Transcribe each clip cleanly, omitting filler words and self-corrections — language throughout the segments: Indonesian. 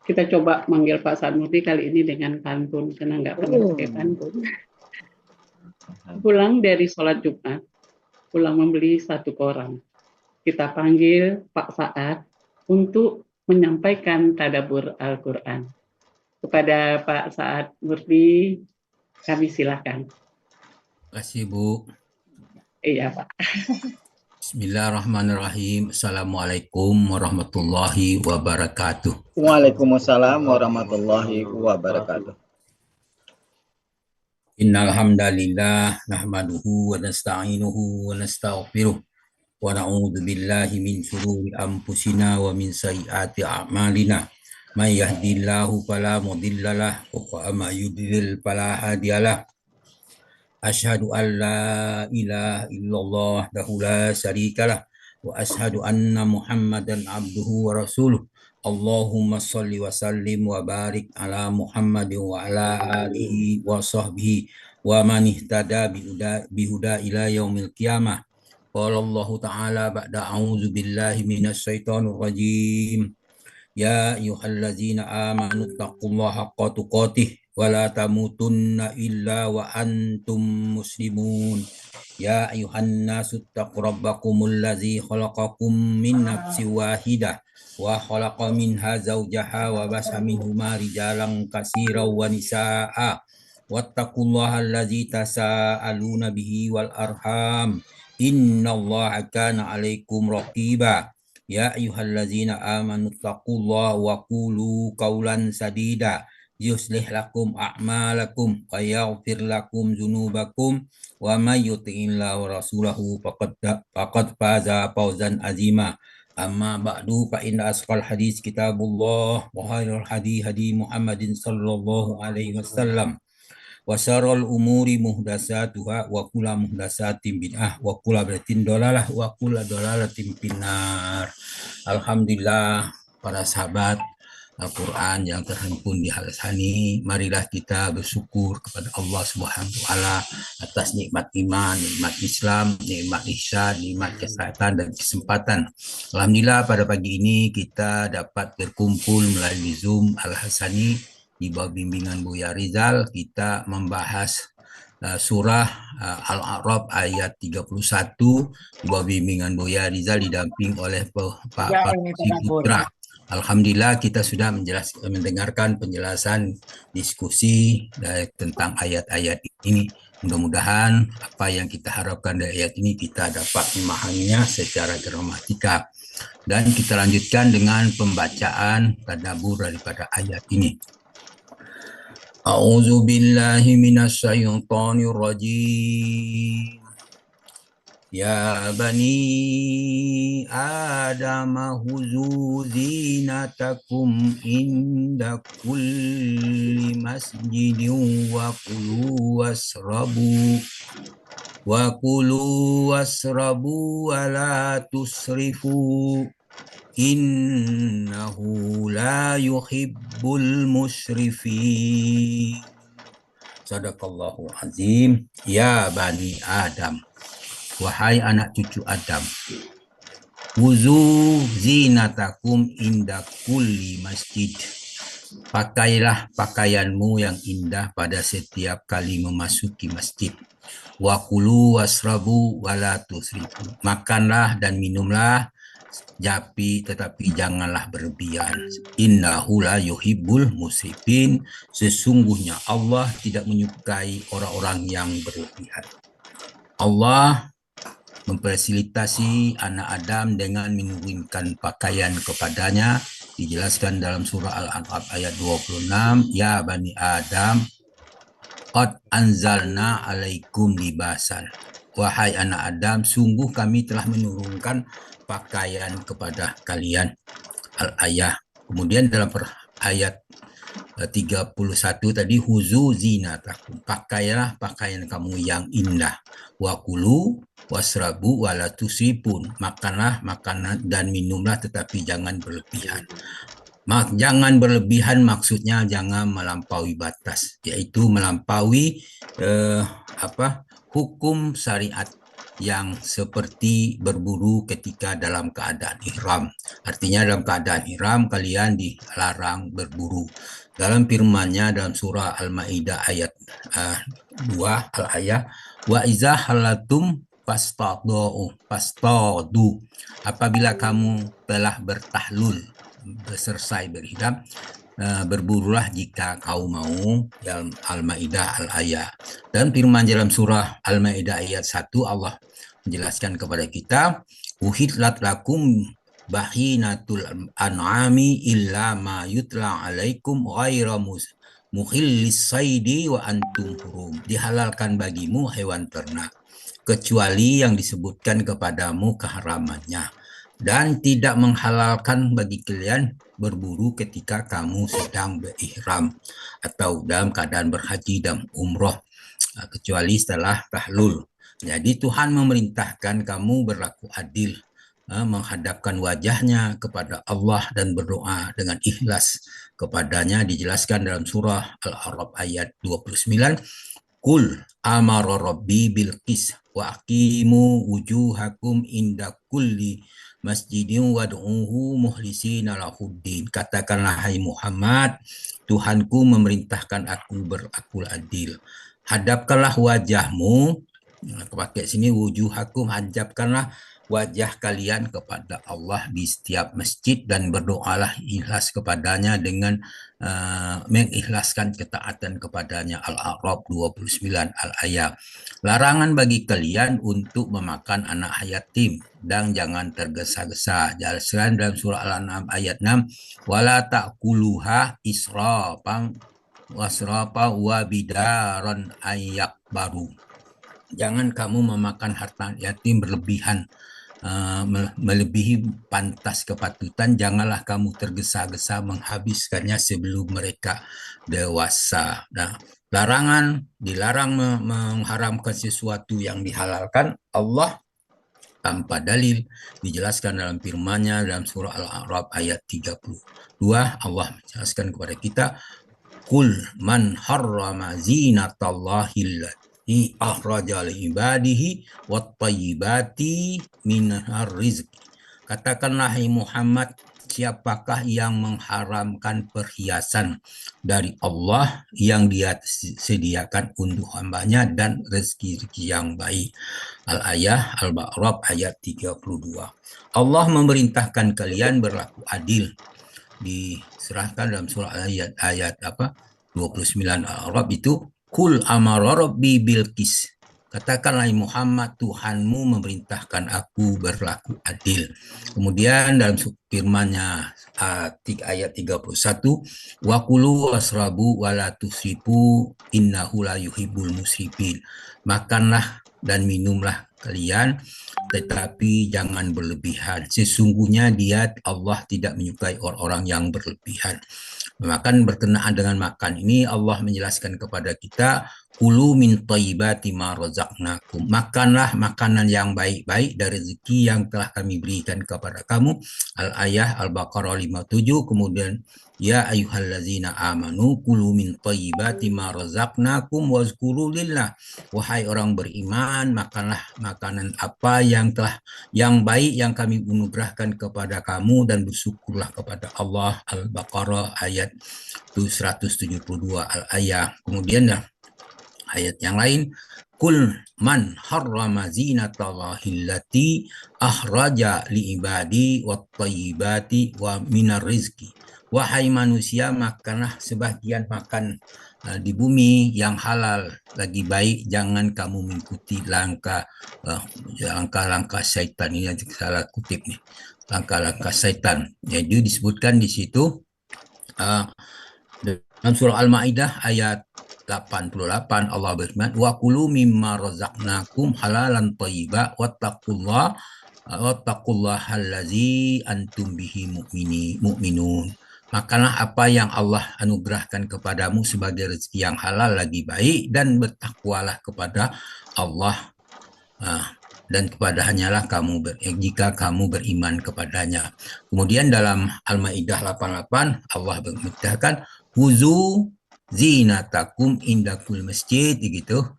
Kita coba manggil Pak Sanmurti kali ini dengan pantun, karena nggak pernah pakai pantun. Pulang dari sholat Jumat, pulang membeli satu koran. Kita panggil Pak Saad untuk menyampaikan tadabbur Al-Quran. Kepada Pak Saad Murti, kami silakan. Terima kasih, Bu. Iya, Pak. Bismillahirrahmanirrahim. Assalamualaikum warahmatullahi wabarakatuh. Waalaikumsalam warahmatullahi wabarakatuh. Innal hamdalillah nahmaduhu wa nasta'inuhu wa nastaghfiruh wa na'udzu billahi min shururi anfusina wa min sayyiati a'malina. May yahdihillahu fala mudhillalah wa may yudlil fala hadiyalah. Asyhadu an la ilaha illallah wahdahu la syarikalah wa asyhadu anna Muhammadan abduhu wa rasuluh. Allahumma shalli wa sallim wa barik ala Muhammadin wa ala alihi wa sahbihi wa man ihtada bihuda ila yaumil qiyamah. Qala Allah ta'ala ba'da a'udzu billahi minasy syaithanir rajim. Ya ayyuhallazina amanu taqullaha haqqa tuqatih wa la tamutunna illa wa antum muslimun. Ya ayyuhan nasu taqu rabbakumul ladzi khalaqakum min nafsin wahidah wa khalaqa minha zawjaha wa basa minhuma rijalan katsiran wa nisaa'a wattaqullaha alladzi tasaaluna bihi wal arham innallaha kana 'alaikum raqiba. Ya ayyuhallazina amanu taqullaha wa qulu qawlan sadida yuslih lakum a'malakum wa yaghfir lakum dzunubakum wa may yuti'illaha wa rasulahu faqad faza fawzan azima. Amma ba'du fa inna asqal hadis kitabullah wa khairul hadi Muhammadin sallallahu alaihi wasallam wa syarrul umuri muhdatsatuha wa kullu muhdatsatin bid'ah wa kullu bid'atin dhalalah wa kullu dhalalatin finnar. Alhamdulillah para sahabat Al-Quran yang terhimpun di Al-Sani, marilah kita bersyukur kepada Allah Subhanahu wa taala atas nikmat iman, nikmat Islam, nikmat ihsan, nikmat kesehatan dan kesempatan. Alhamdulillah pada pagi ini kita dapat berkumpul melalui Zoom Al-Hasani di bawah bimbingan Buya Rizal. Kita membahas surah Al-A'raf ayat 31 di bawah bimbingan Buya Rizal didamping oleh Pak Putra. Alhamdulillah kita sudah mendengarkan penjelasan diskusi tentang ayat-ayat ini. Mudah-mudahan apa yang kita harapkan dari ayat ini kita dapat memahaminya secara gramatikal. Dan kita lanjutkan dengan pembacaan tadabbur daripada ayat ini. A'udzu billahi minasy syaithanir rajim. Ya bani Adam khuzu zinatakum inda kulli masjidin wa kulu wasrabu wa la tusrifu innahu la yuhibbul musrifin. Sadaqallahu azim. Ya bani Adam, wahai anak cucu Adam, wuzu zinatakum inda kulli masjid. Pakailah pakaianmu yang indah pada setiap kali memasuki masjid. Wa kulu wasrabu wala tusrifu. Makanlah dan minumlah tetapi janganlah berlebihan. Innahu la yuhibbul musrifin. Sesungguhnya Allah tidak menyukai orang-orang yang berlebihan. Allah memfasilitasi anak Adam dengan menurunkan pakaian kepadanya. Dijelaskan dalam surah Al-An'am ayat 26, ya bani Adam qad anzalna alaikum libasan. Wahai anak Adam, sungguh kami telah menurunkan pakaian kepada kalian. Al-ayah. Kemudian dalam ayat 31 tadi, huzu zinatakum, pakailah pakaian kamu yang indah. Wakulu wasrabu wala tusrifun, makanlah makanan dan minumlah tetapi jangan berlebihan. Jangan berlebihan maksudnya jangan melampaui batas, yaitu melampaui hukum syariat. yang seperti berburu ketika dalam keadaan ihram. Artinya dalam keadaan ihram kalian dilarang berburu. Dalam firman-Nya dalam surah Al-Maidah ayat 2 al-ayah wa iza halatum fastadu apabila kamu telah bertahlul selesai berihram berburulah jika kau mau, dalam Al-Maidah al-ayah. Dan firman dalam surah Al-Maidah ayat 1 Allah menjelaskan kepada kita uhillat lakum bahinatul an'ami illa ma yutla alaikum ghaira muhillis saidi wa antum hurum. Dihalalkan bagimu hewan ternak kecuali yang disebutkan kepadamu keharamannya, dan tidak menghalalkan bagi kalian berburu ketika kamu sedang berihram atau dalam keadaan berhaji dan umroh, kecuali setelah tahlul. Jadi Tuhan memerintahkan kamu berlaku adil, menghadapkan wajahnya kepada Allah dan berdoa dengan ikhlas kepadanya. Dijelaskan dalam surah Al-A'raf ayat 29, Qul amara rabbi bil qis wa aqimu wujuhakum inda kulli masjidin wad'uhu muhlisina lahuddin. Katakanlah hai Muhammad, Tuhanku memerintahkan aku berakul adil. Hadapkanlah wajahmu, pakai sini wujuhakum, hadapkanlah wajah kalian kepada Allah di setiap masjid dan berdoalah ikhlas kepadanya dengan mengikhlaskan ketaatan kepadanya. Al-A'raf 29 al-ayat. Larangan bagi kalian untuk memakan anak yatim dan jangan tergesa-gesa. Jelaskan dalam surah Al-An'am ayat 6, wala ta'kuluha israfan wasrafa wa bidaran ayyakbaru. Jangan kamu memakan harta yatim berlebihan, melebihi pantas kepatutan. Janganlah kamu tergesa-gesa menghabiskannya sebelum mereka dewasa. Nah, dilarang mengharamkan sesuatu yang dihalalkan Allah tanpa dalil. Dijelaskan dalam firman-Nya dalam surah Al-A'raf ayat 32. Allah menjelaskan kepada kita, Qul man harrama zinatallahi allati akhraja li ibadihi wat thayyibati minar rizqi. Katakanlah hai Muhammad, siapakah yang mengharamkan perhiasan dari Allah yang Dia sediakan untuk hambanya dan rezeki yang baik. Al-ayah Al-Baqarah ayat 32. Allah memerintahkan kalian berlaku adil. Diserahkan dalam surah ayat 29 Al-Arab itu, Qul amara rabbi bil qis. Katakanlah Muhammad, Tuhanmu memerintahkan aku berlaku adil. Kemudian dalam firman-Nya ayat 31, wa kulu wasrabu wa la tusrifu innahu la yuhibbul musrifin. Makanlah dan minumlah kalian, tetapi jangan berlebihan. Sesungguhnya Dia, Allah, tidak menyukai orang-orang yang berlebihan. Makan berkenaan dengan makan ini Allah menjelaskan kepada kita, kulu min thayyibati ma razaqnakum. Makanlah makanan yang baik-baik dari rezeki yang telah kami berikan kepada kamu. Al-ayah Al-Baqarah 57. Kemudian ya ayyuhallazina amanu kulu min thayyibati ma razaqnakum wazkuru lillah. Wahai orang beriman, makanlah makanan apa yang baik yang kami anugerahkan kepada kamu dan bersyukurlah kepada Allah. Al-Baqarah ayat 172 al-ayah. Kemudian ayat yang lain, Qul man harrama zinatallahi allati akhraja li ibadi wat thayyibati wa minar rizqi. Wahai manusia, makanlah sebagian makan di bumi yang halal lagi baik, jangan kamu mengikuti langkah-langkah syaitan. Ini salah kutip nih, langkah-langkah syaitan. Jadi disebutkan di situ dalam surah Al-Maidah ayat 88 Allah berfirman, wa kulu mimma razaqnakum halalan thayyiba wattaqullaha allazi antum bihi mu'minun. Makanlah apa yang Allah anugerahkan kepadamu sebagai rezeki yang halal lagi baik, dan bertakwalah kepada Allah, dan kepada-Nya jika kamu beriman kepadanya. Kemudian dalam Al-Maidah 88 Allah berkata, huzu zinatakum indakul masjid, gitu.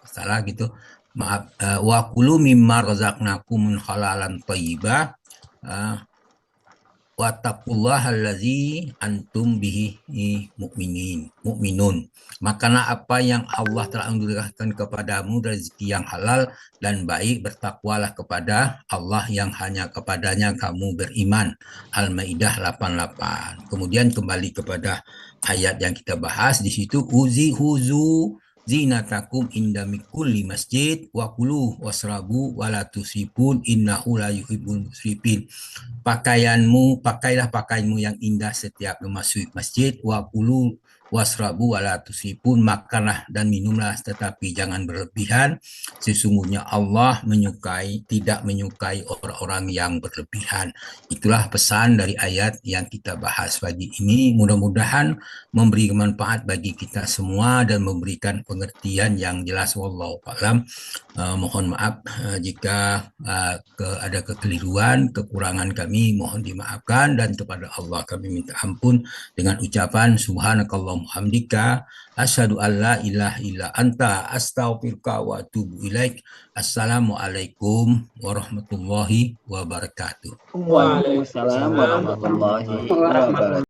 Salah gitu. wa kulu mimma razaqnakum halalan thayyibah wa taqullaha allazi antum bihi mu'minun. Makanlah apa yang Allah telah anugerahkan kepadamu rezeki yang halal dan baik, bertakwalah kepada Allah yang hanya kepadanya kamu beriman. Al-Maidah 88. Kemudian kembali kepada ayat yang kita bahas di situ, huzu zinatakum inda kulli masjid wa kulu wasrabu wala tusrifun innahu la yuhibbul musrifin. Pakailah pakaianmu yang indah setiap memasuki masjid, wa kulu wasrabu wala tusrifun, makanlah dan minumlah tetapi jangan berlebihan, sesungguhnya Allah tidak menyukai orang-orang yang berlebihan. Itulah pesan dari ayat yang kita bahas pagi ini. Mudah-mudahan memberi manfaat bagi kita semua dan memberikan pengertian yang jelas. Wallahu a'lam. Mohon maaf jika ada kekeliruan, kekurangan kami mohon dimaafkan, dan kepada Allah kami minta ampun dengan ucapan subhanakallahumma hamdika asyhadu an la ilaha illa anta astaghfiruka wa atubu ilaik. Assalamualaikum warahmatullahi wabarakatuh. Waalaikumsalam warahmatullahi wabarakatuh.